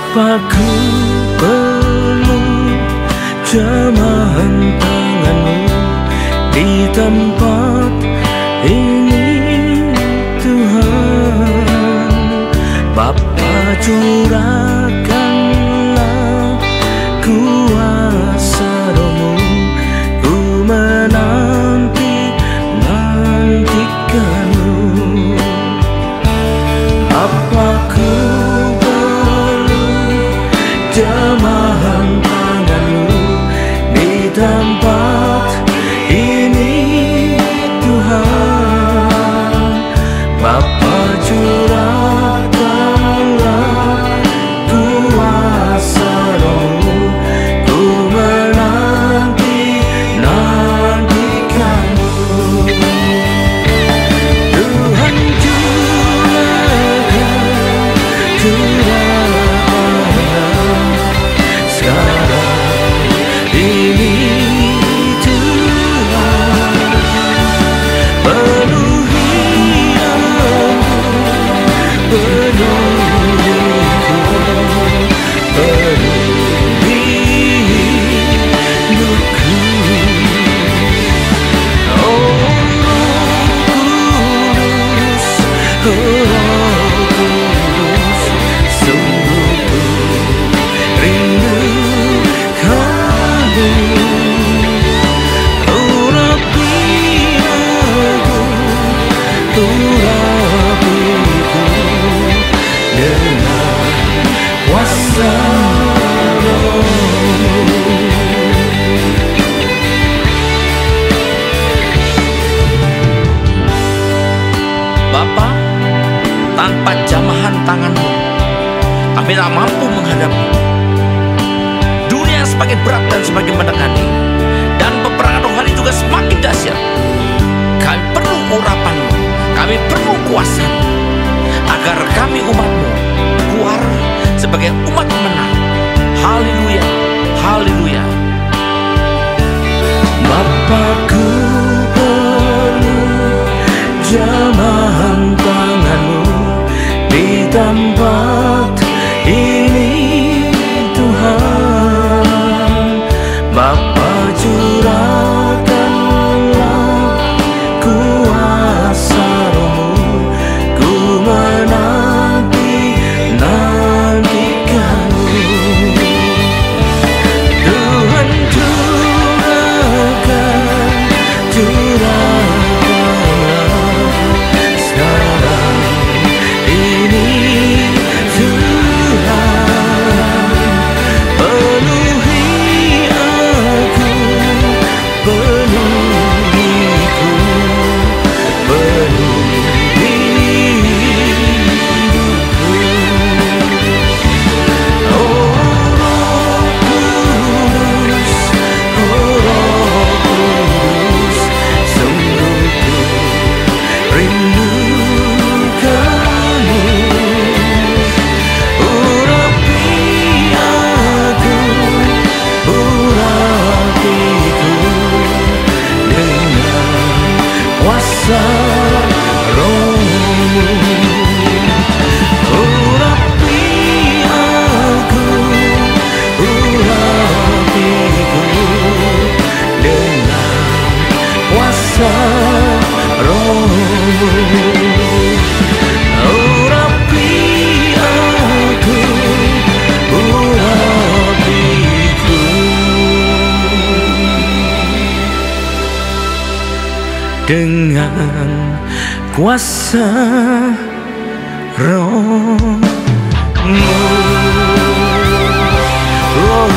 Apaku perlu jamahan tanganmu di tempat ini Tuhan. Bapa, curahkanlah kuasa Roh-Mu, ku nantikanmu. Apaku jamahan tanganmu di tempat ini Tuhan. Bapa, curahkanlah kuasa Roh-Mu, ku nantikanmu. Tuhan, curahkanlah sekarang ini Tuhan. Penuhi aku, penuhi hidupku. Oh Roh Kudus, sungguh ku rindu kamu. Urapi aku, urapiku dengan kuasa Roh-Mu. Bapa, tanpa jamahan tangan-Mu kami tak mampu menghadapi dunia yang semakin berat dan semakin mendekati, dan peperangan rohani juga semakin dahsyat. Kami perlu urapan-Mu, kami perlu kuasa, agar kami umat-Mu keluar sebagai umat pemenang. Haleluya, haleluya. Bapakku perlu jamahan tangan-Mu di tempat ini Tuhan. Bapa, curahkanlah kuasa Roh-Mu, ku nantikanmu. Tuhan, curahkanlah sekarang ini Tuhan. Penuhi aku, penuhiku, penuhi hidupku. Oh Roh Kudus, oh Roh Kudus, sungguh ku rindu kamu. Urapi aku, urapiku dengan kuasa Roh-Mu. Urapi aku, urapiku dengan kuasa Roh-Mu. Urapi aku, urapiku dengan kuasa Roh-Mu. Oh,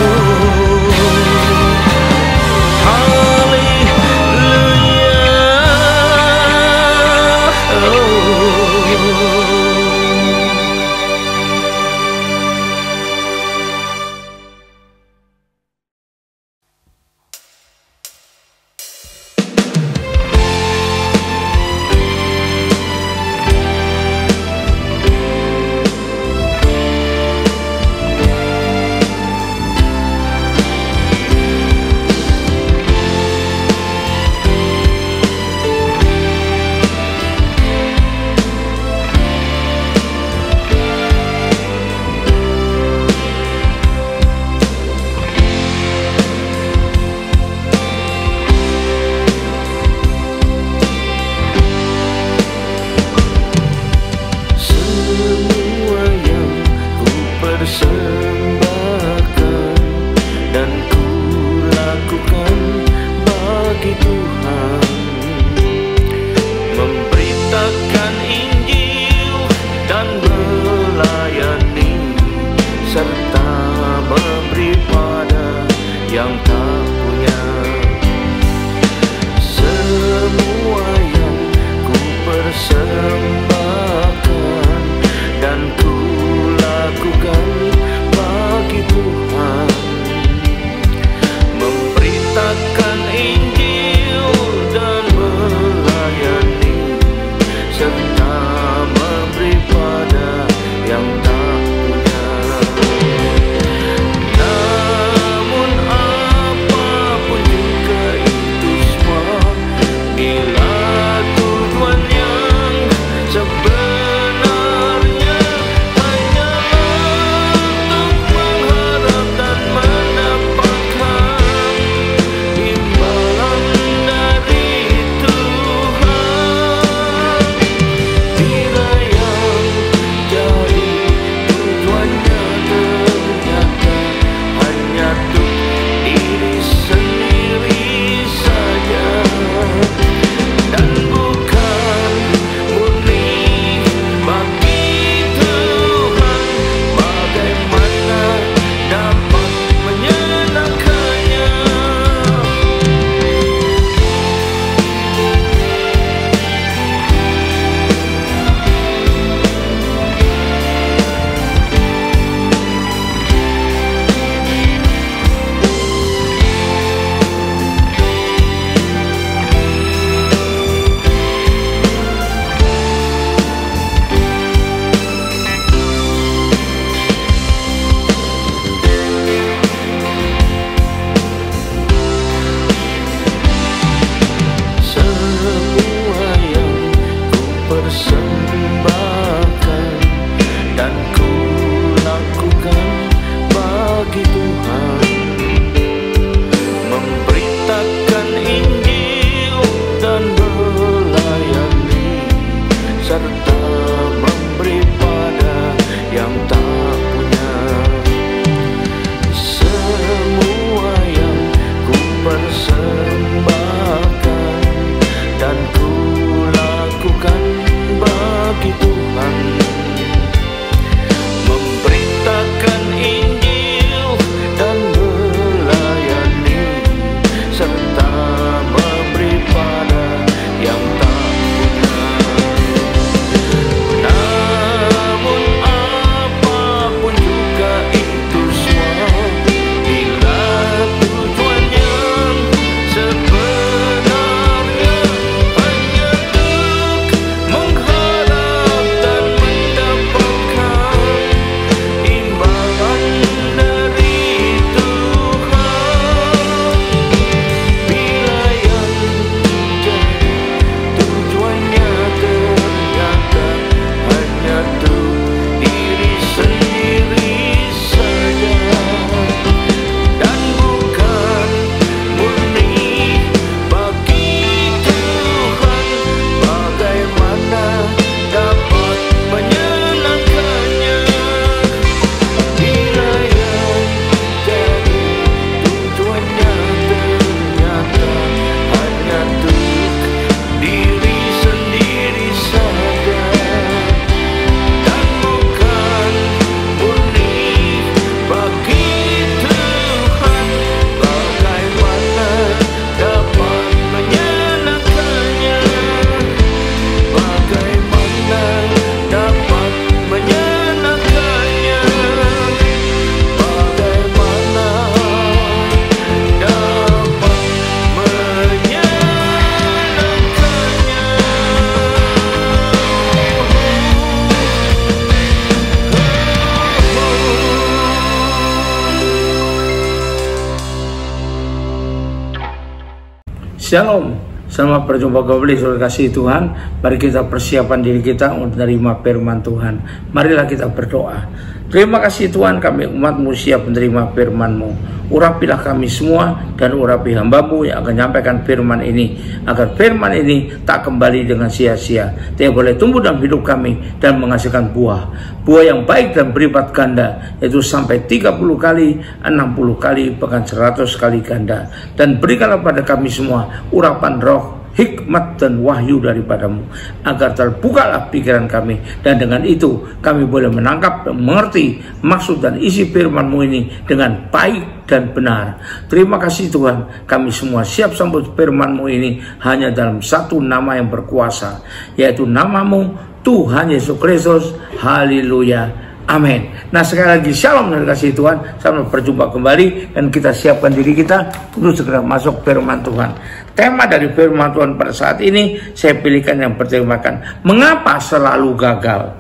Shalom, selamat berjumpa kembali saudara kasih Tuhan. Mari kita persiapan diri kita untuk menerima firman Tuhan. Marilah kita berdoa. Terima kasih Tuhan, kami umat-Mu siap menerima firman-Mu. Urapilah kami semua dan urapi hamba-Mu yang akan menyampaikan firman ini, agar firman ini tak kembali dengan sia-sia, tapi boleh tumbuh dalam hidup kami dan menghasilkan buah yang baik dan berlipat ganda, yaitu sampai 30 kali, 60 kali, bahkan 100 kali ganda. Dan berikanlah pada kami semua urapan roh, hikmat dan wahyu daripadamu, agar terbukalah pikiran kami, dan dengan itu kami boleh menangkap dan mengerti maksud dan isi firman-Mu ini dengan baik dan benar. Terima kasih Tuhan, kami semua siap sambut firman-Mu ini hanya dalam satu nama yang berkuasa, yaitu nama-Mu Tuhan Yesus Kristus. Haleluya, amin. Nah, sekali lagi shalom dan kasih Tuhan. Selamat berjumpa kembali, dan kita siapkan diri kita untuk segera masuk firman Tuhan. Tema dari firman Tuhan pada saat ini saya pilihkan yang bertemakan mengapa selalu gagal.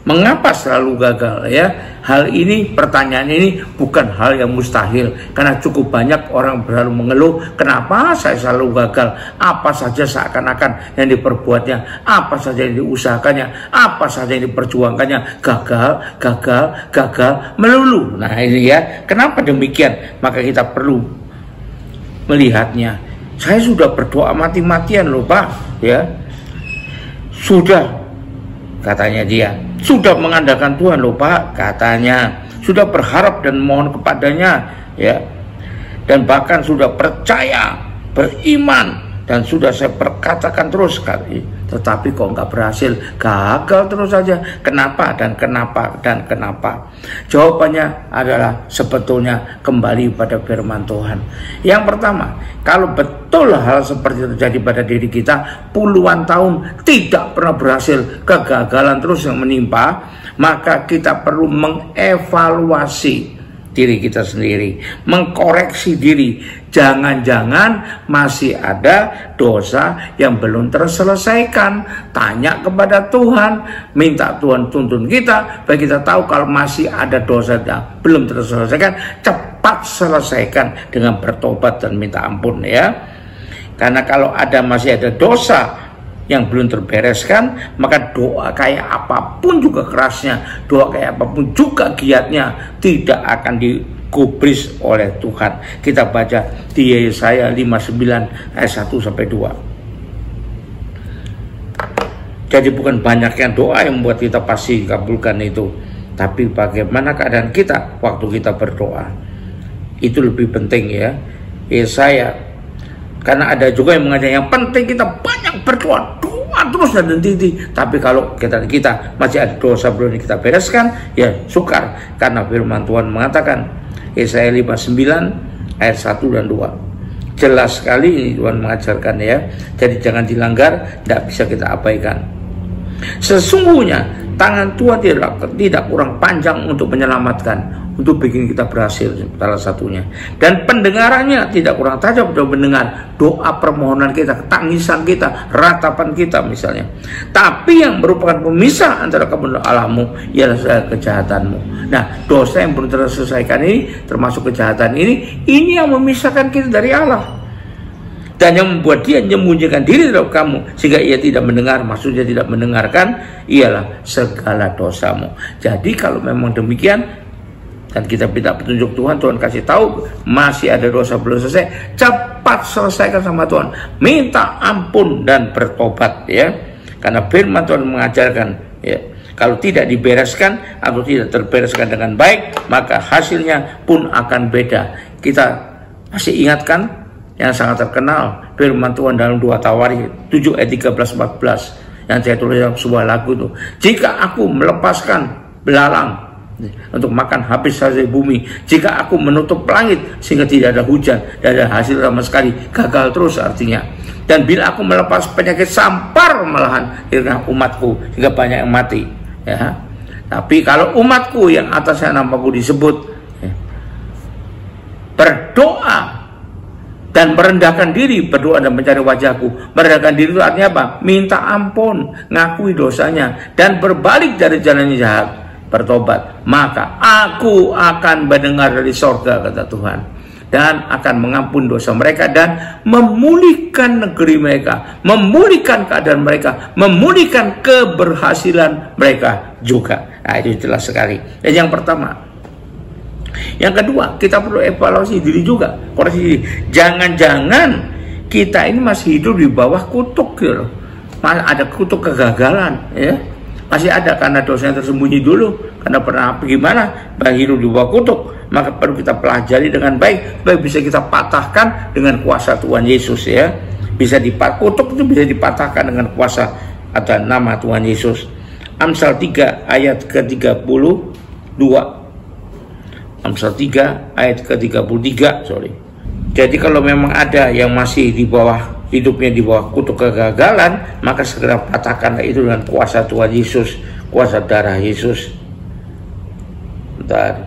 Mengapa selalu gagal, ya? Hal ini, pertanyaan ini bukan hal yang mustahil, karena cukup banyak orang selalu mengeluh, kenapa saya selalu gagal? Apa saja seakan-akan yang diperbuatnya, apa saja yang diusahakannya, apa saja yang diperjuangkannya, gagal melulu. Nah ini ya, kenapa demikian? Maka kita perlu melihatnya. Saya sudah berdoa mati-matian loh Pak, ya. Sudah, katanya dia, sudah mengandalkan Tuhan loh Pak, katanya, sudah berharap dan mohon kepadanya, ya, dan bahkan sudah percaya, beriman, dan sudah saya perkatakan terus kali, tetapi kok nggak berhasil, gagal terus saja. Kenapa dan kenapa dan kenapa? Jawabannya adalah sebetulnya kembali pada firman Tuhan. Yang pertama, kalau betul hal seperti itu terjadi pada diri kita, puluhan tahun tidak pernah berhasil, kegagalan terus yang menimpa, maka kita perlu mengevaluasi diri kita sendiri, mengkoreksi diri. Jangan-jangan masih ada dosa yang belum terselesaikan. Tanya kepada Tuhan, minta Tuhan tuntun kita, supaya kita tahu kalau masih ada dosa yang belum terselesaikan, cepat selesaikan dengan bertobat dan minta ampun, ya. Karena kalau masih ada dosa yang belum terbereskan, maka doa kayak apapun juga kerasnya, doa kayak apapun juga giatnya, tidak akan digubris oleh Tuhan. Kita baca di Yesaya 59 ayat 1-2. Jadi bukan banyaknya doa yang membuat kita pasti kabulkan itu, tapi bagaimana keadaan kita waktu kita berdoa, itu lebih penting, ya. Yesaya, karena ada juga yang mengajak yang penting kita banyak berdoa, doa terus dan henti. Tapi kalau kita masih ada dosa belum kita bereskan, ya sukar, karena firman Tuhan mengatakan, Yesaya 59 ayat 1 dan 2. Jelas sekali ini Tuhan mengajarkan, ya. Jadi jangan dilanggar, tidak bisa kita abaikan. Sesungguhnya tangan Tuhan tidak kurang panjang untuk menyelamatkan, untuk bikin kita berhasil, salah satunya. Dan pendengarannya tidak kurang tajam untuk mendengar doa permohonan kita, tangisan kita, ratapan kita misalnya. Tapi yang merupakan pemisah antara kamu dan Allahmu ialah kejahatanmu. Nah, dosa yang belum terselesaikan ini, termasuk kejahatan ini yang memisahkan kita dari Allah. Dan yang membuat dia menyembunyikan diri dalam kamu, sehingga ia tidak mendengar, maksudnya tidak mendengarkan, ialah segala dosamu. Jadi kalau memang demikian, dan kita minta petunjuk Tuhan, Tuhan kasih tahu masih ada dosa belum selesai, cepat selesaikan sama Tuhan, minta ampun dan bertobat, ya. Karena firman Tuhan mengajarkan, ya, kalau tidak dibereskan atau tidak terbereskan dengan baik, maka hasilnya pun akan beda. Kita masih ingatkan yang sangat terkenal firman Tuhan dalam 2 Tawarikh 7 ayat 13-14 yang saya tulis dalam sebuah lagu itu. Jika aku melepaskan belalang untuk makan habis hasil bumi, jika aku menutup langit sehingga tidak ada hujan, tidak ada hasil sama sekali, gagal terus artinya. Dan bila aku melepas penyakit sampar malahan di tengah umatku sehingga banyak yang mati, ya. Tapi kalau umatku yang atasnya namaku disebut, ya, berdoa dan merendahkan diri, berdoa dan mencari wajahku. Merendahkan diri itu artinya apa? Minta ampun, ngakui dosanya, dan berbalik dari jalan yang jahat, bertobat, maka aku akan mendengar dari sorga, kata Tuhan. dan akan mengampuni dosa mereka dan memulihkan negeri mereka, memulihkan keadaan mereka, memulihkan keberhasilan mereka juga. Nah, itu jelas sekali. Dan yang pertama. Yang kedua, kita perlu evaluasi diri juga, koreksi diri. Jangan-jangan kita ini masih hidup di bawah kutuk gitu loh. Ada kutuk kegagalan, ya. Masih ada karena dosanya tersembunyi dulu, karena pernah gimana hidup di bawah kutuk, maka perlu kita pelajari dengan baik supaya bisa kita patahkan dengan kuasa Tuhan Yesus, ya. Bisa kutuk itu bisa dipatahkan dengan kuasa atau nama Tuhan Yesus. Amsal 3 ayat ke-32. Amsal 3 ayat ke-33, sorry. Jadi kalau memang ada yang masih di bawah hidupnya di bawah kutuk kegagalan, maka segera patahkanlah itu dengan kuasa Tuhan Yesus, kuasa darah Yesus. Bentar.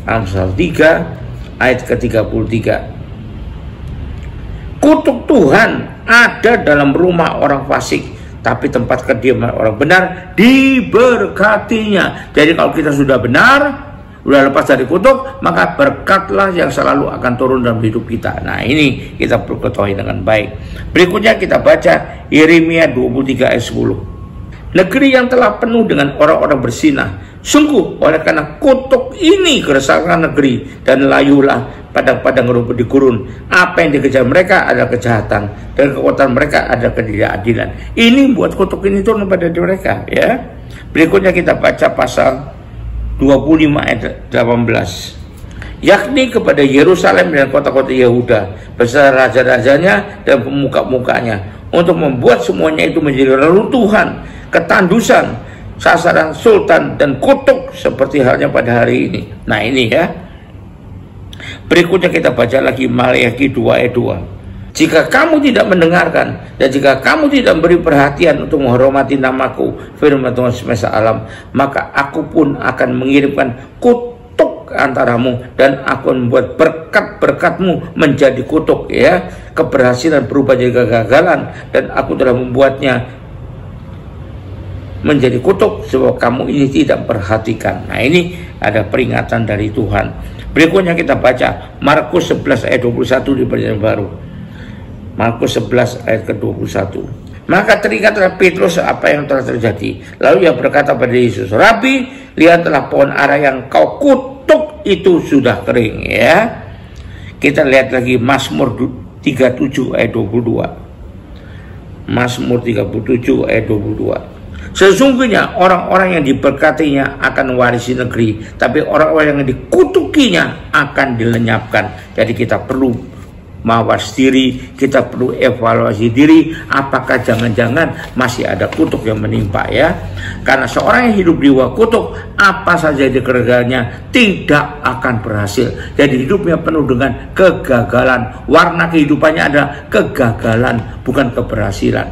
Amsal 3 ayat ke-33. Kutuk Tuhan ada dalam rumah orang fasik, tapi tempat kediaman orang benar diberkatinya. Jadi kalau kita sudah benar, sudah lepas dari kutuk, maka berkatlah yang selalu akan turun dalam hidup kita. Nah, ini kita perlu ketahui dengan baik. Berikutnya kita baca Yeremia 23 ayat 10. Negeri yang telah penuh dengan orang-orang bersinah, sungguh oleh karena kutuk ini keresahan negeri, dan layulah padang-padang rumput di gurun. Apa yang dikejar mereka adalah kejahatan, dan kekuatan mereka adalah ketidakadilan. Ini buat kutuk ini turun pada mereka, ya. Berikutnya kita baca pasal 25 ayat 18, yakni kepada Yerusalem dan kota-kota Yehuda beserta raja-rajanya dan pemuka-mukanya, untuk membuat semuanya itu menjadi reruntuhan, ketandusan, sasaran sultan dan kutuk seperti halnya pada hari ini. Nah, ini ya. Berikutnya kita baca lagi Maleakhi 2 ayat 2. Jika kamu tidak mendengarkan dan jika kamu tidak beri perhatian untuk menghormati namaku, firman Tuhan semesta alam, maka aku pun akan mengirimkan kutuk antaramu, dan aku membuat berkat-berkatmu menjadi kutuk, ya. Keberhasilan berubah jadi kegagalan, dan aku telah membuatnya menjadi kutuk sebab kamu ini tidak perhatikan. Nah, ini ada peringatan dari Tuhan. Berikutnya kita baca Markus 11 ayat 21 di Perjanjian Baru. Markus 11 ayat ke-21. Maka teringatlah Petrus apa yang telah terjadi. Lalu ia berkata pada Yesus, Rabi, lihatlah pohon ara yang kau kutuk itu sudah kering, ya. Kita lihat lagi Mazmur 37 ayat 22. Mazmur 37 ayat 22. Sesungguhnya orang-orang yang diberkatinya akan mewarisi negeri, tapi orang-orang yang dikutukinya akan dilenyapkan. Jadi kita perlu mawas diri, kita perlu evaluasi diri, apakah jangan-jangan masih ada kutuk yang menimpa, ya. Karena seorang yang hidup di bawah kutuk, apa saja dikerjanya tidak akan berhasil. Jadi hidupnya penuh dengan kegagalan. Warna kehidupannya adalah kegagalan, bukan keberhasilan.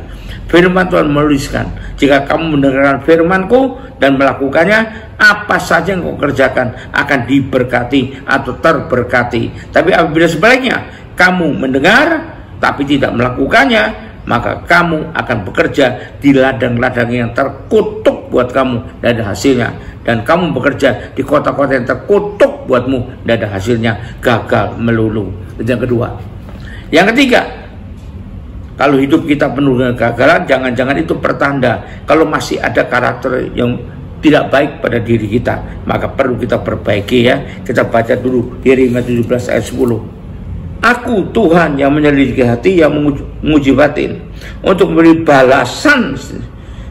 Firman Tuhan menuliskan, jika kamu mendengarkan firmanku dan melakukannya, apa saja yang kau kerjakan akan diberkati atau terberkati. Tapi apabila sebaliknya kamu mendengar tapi tidak melakukannya, maka kamu akan bekerja di ladang-ladang yang terkutuk buat kamu, tidak ada hasilnya. Dan kamu bekerja di kota-kota yang terkutuk buatmu, tidak ada hasilnya, gagal melulu. Itu yang kedua. Yang ketiga, kalau hidup kita penuh dengan kegagalan, jangan-jangan itu pertanda kalau masih ada karakter yang tidak baik pada diri kita, maka perlu kita perbaiki, ya. Kita baca dulu Yeremia 17 ayat 10. Aku Tuhan yang menyelidiki hati, yang menguji batin, untuk memberi balasan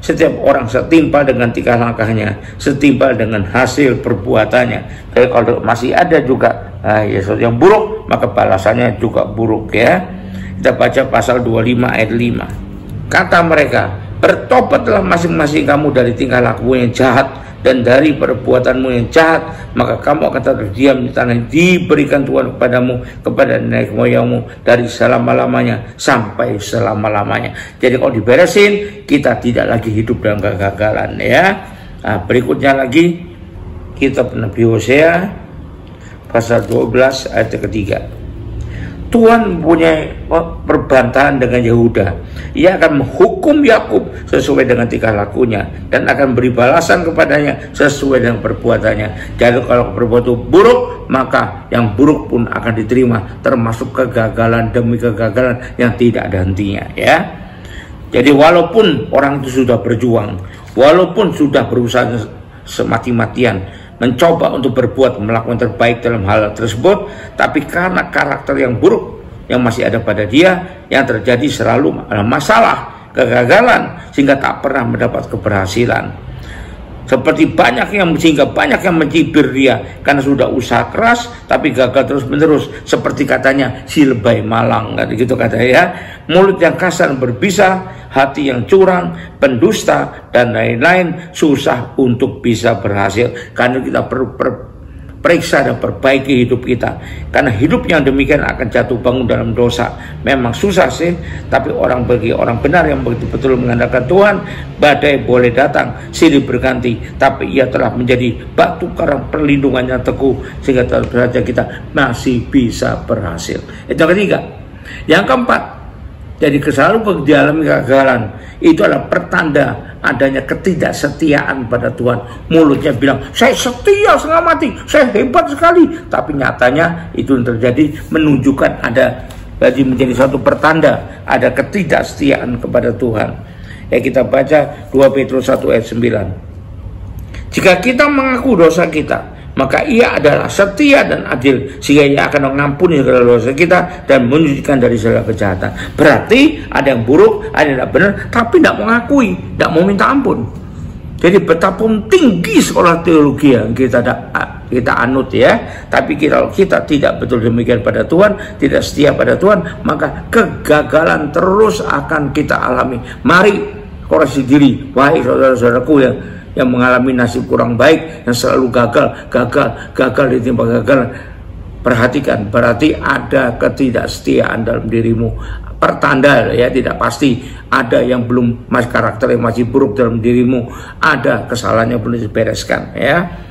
setiap orang setimpal dengan tingkah langkahnya, setimpal dengan hasil perbuatannya. Jadi kalau masih ada juga sesuatu yang buruk, maka balasannya juga buruk, ya. Kita baca pasal 25 ayat 5. Kata mereka, bertobatlah masing-masing kamu dari tingkah lakumu yang jahat dan dari perbuatanmu yang jahat, maka kamu akan tetap diam di tanah yang diberikan Tuhan kepadamu, kepada nenek moyangmu dari selama-lamanya sampai selama-lamanya. Jadi kalau diberesin, kita tidak lagi hidup dalam kegagalan, ya. Nah, berikutnya lagi kitab Nabi Hosea pasal 12 ayat ketiga. Tuhan punya perbantahan dengan Yehuda. Ia akan menghukum Yakub sesuai dengan tingkah lakunya dan akan beri balasan kepadanya sesuai dengan perbuatannya. Jadi kalau berbuat buruk, maka yang buruk pun akan diterima, termasuk kegagalan demi kegagalan yang tidak ada hentinya, ya. Jadi walaupun orang itu sudah berjuang, walaupun sudah berusaha semati-matian mencoba untuk berbuat melakukan terbaik dalam hal tersebut, tapi karena karakter yang buruk yang masih ada pada dia, yang terjadi selalu masalah, kegagalan, sehingga tak pernah mendapat keberhasilan. Seperti sehingga banyak yang mencibir dia karena sudah usaha keras tapi gagal terus menerus, seperti katanya si lebay malang, gitu katanya, ya. Mulut yang kasar berbisa, hati yang curang, pendusta, dan lain-lain susah untuk bisa berhasil. Karena kita perlu periksa dan perbaiki hidup kita, karena hidup yang demikian akan jatuh bangun dalam dosa. Memang susah sih, tapi bagi orang benar yang betul-betul mengandalkan Tuhan, badai boleh datang, silih berganti, tapi ia telah menjadi batu karang perlindungan yang teguh, sehingga derajat kita masih bisa berhasil. Itu yang ketiga. Yang keempat, jadi selalu dialami kegagalan itu adalah pertanda adanya ketidaksetiaan pada Tuhan. Mulutnya bilang saya setia setengah mati, saya hebat sekali, tapi nyatanya itu yang terjadi menunjukkan jadi menjadi satu pertanda ada ketidaksetiaan kepada Tuhan. Ya, kita baca 2 Petrus 1 ayat 9. Jika kita mengaku dosa kita, maka ia adalah setia dan adil, sehingga ia akan mengampuni segala dosa kita dan menyucikan dari segala kejahatan. Berarti ada yang buruk, ada yang tidak benar, tapi tidak mengakui, tidak mau minta ampun. Jadi betapa tinggi sekolah teologi yang kita anut, ya. Tapi kalau kita tidak betul demikian pada Tuhan, tidak setia pada Tuhan, maka kegagalan terus akan kita alami. Mari koreksi diri, wahai saudara-saudaraku yang mengalami nasib kurang baik, yang selalu gagal ditimpa kegagalan. Perhatikan, berarti ada ketidaksetiaan dalam dirimu. Pertanda, ya, tidak pasti. Ada yang belum, karakter yang masih buruk dalam dirimu, ada kesalahan yang belum dibereskan, ya.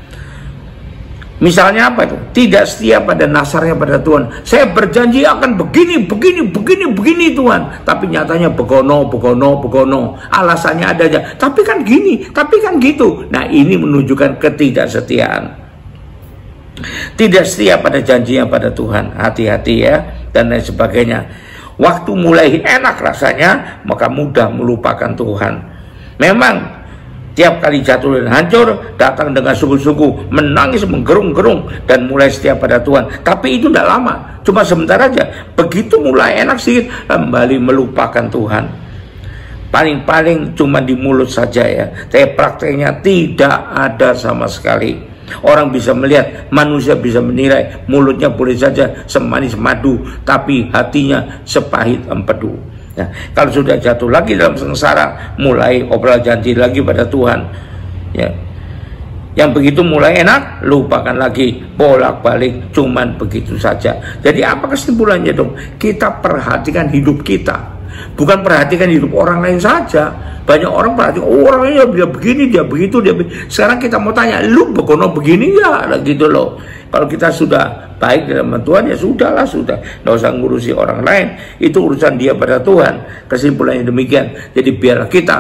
Misalnya apa itu? Tidak setia pada nasarnya pada Tuhan. Saya berjanji akan begini Tuhan, tapi nyatanya begono. Alasannya ada aja. Tapi kan gini, tapi kan gitu. Nah, ini menunjukkan ketidaksetiaan. Tidak setia pada janjinya pada Tuhan. Hati-hati, ya, dan lain sebagainya. Waktu mulai enak rasanya, maka mudah melupakan Tuhan. Memang tiap kali jatuh dan hancur, datang dengan sungguh-sungguh, menangis, menggerung-gerung, dan mulai setia pada Tuhan. Tapi itu tidak lama, cuma sebentar aja. Begitu mulai enak sedikit, kembali melupakan Tuhan. Paling-paling cuma di mulut saja, ya. Tapi prakteknya tidak ada sama sekali. Orang bisa melihat, manusia bisa menilai, mulutnya boleh saja semanis madu, tapi hatinya sepahit empedu. Ya, kalau sudah jatuh lagi dalam sengsara, mulai obral janji lagi pada Tuhan, ya. Yang begitu mulai enak, lupakan lagi, bolak-balik, cuman begitu saja. Jadi apa kesimpulannya dong? Kita perhatikan hidup kita, bukan perhatikan hidup orang lain saja. Banyak orang perhatikan, oh, orangnya dia begini, dia begitu, dia begitu. Sekarang kita mau tanya, lu begono begini ya, gitu loh. Kalau kita sudah baik dalam Tuhan, ya sudahlah, sudah, nggak usah ngurusi orang lain, itu urusan dia pada Tuhan. Kesimpulannya demikian. Jadi biarlah kita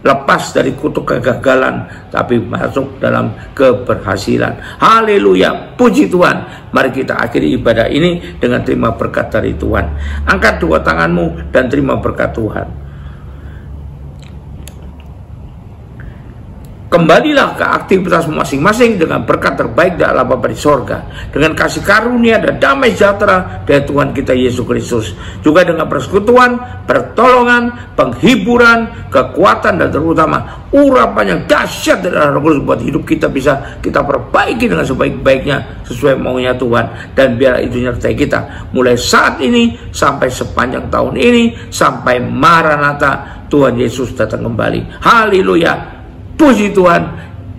lepas dari kutuk kegagalan, tapi masuk dalam keberhasilan. Haleluya, puji Tuhan. Mari kita akhiri ibadah ini dengan terima berkat dari Tuhan. Angkat dua tanganmu dan terima berkat Tuhan. Kembalilah ke aktivitas masing-masing dengan berkat terbaik dari Allah Bapa di sorga, dengan kasih karunia dan damai sejahtera dari Tuhan kita Yesus Kristus, juga dengan persekutuan, pertolongan, penghiburan, kekuatan, dan terutama urapan yang dahsyat dari Roh Kudus buat hidup kita bisa kita perbaiki dengan sebaik-baiknya sesuai maunya Tuhan. Dan biar itu menyertai kita mulai saat ini sampai sepanjang tahun ini, sampai Maranatha, Tuhan Yesus datang kembali. Haleluya, puji Tuhan.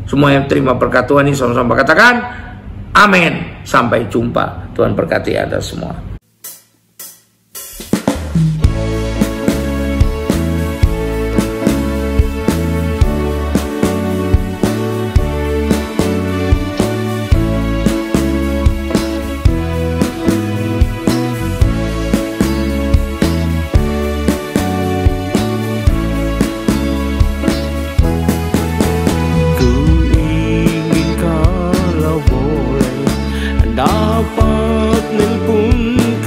Semua yang terima berkat Tuhan ini sama-sama katakan amin. Sampai jumpa. Tuhan berkati Anda semua.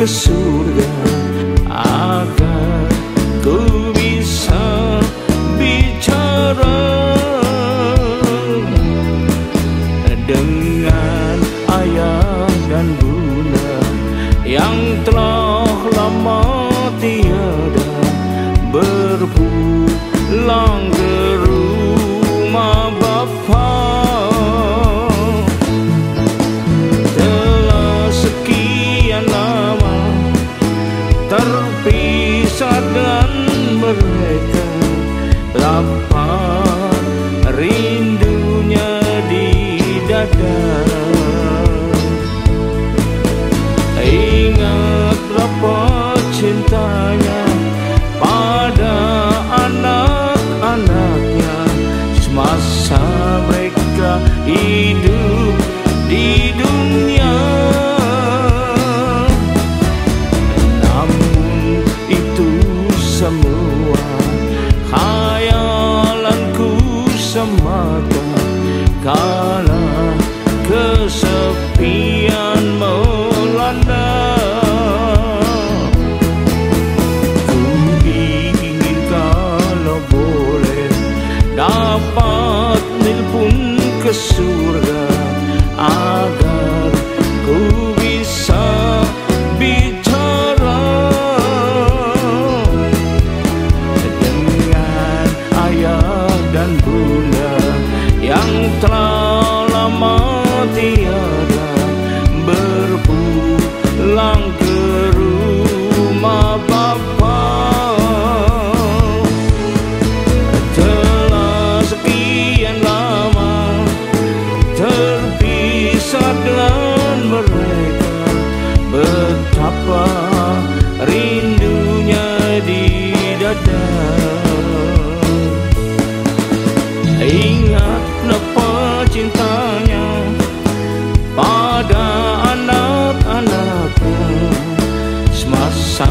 ke surga agar ku bisa bicara dengan ayah dan bunda yang telah lama tiada berpulang ke rumah Bapa. Telah sekian lama terpisah dengan mereka, betapa rindunya di dada. Ingat berapa cintanya pada anak-anaknya semasa mereka hidup di dunia. Namun itu semua khayalanku semata kala kesepian melanda. Ku ingin kalau boleh dapat nelpon ke surga agar ku bisa bicara dengan ayah dan bunda yang telah lama tiada berpulang ke rumah Bapa. Telah sekian lama terpisah dengan mereka, betapa rindunya di dada. Ingat betapa cintanya pada anak-anaknya semasa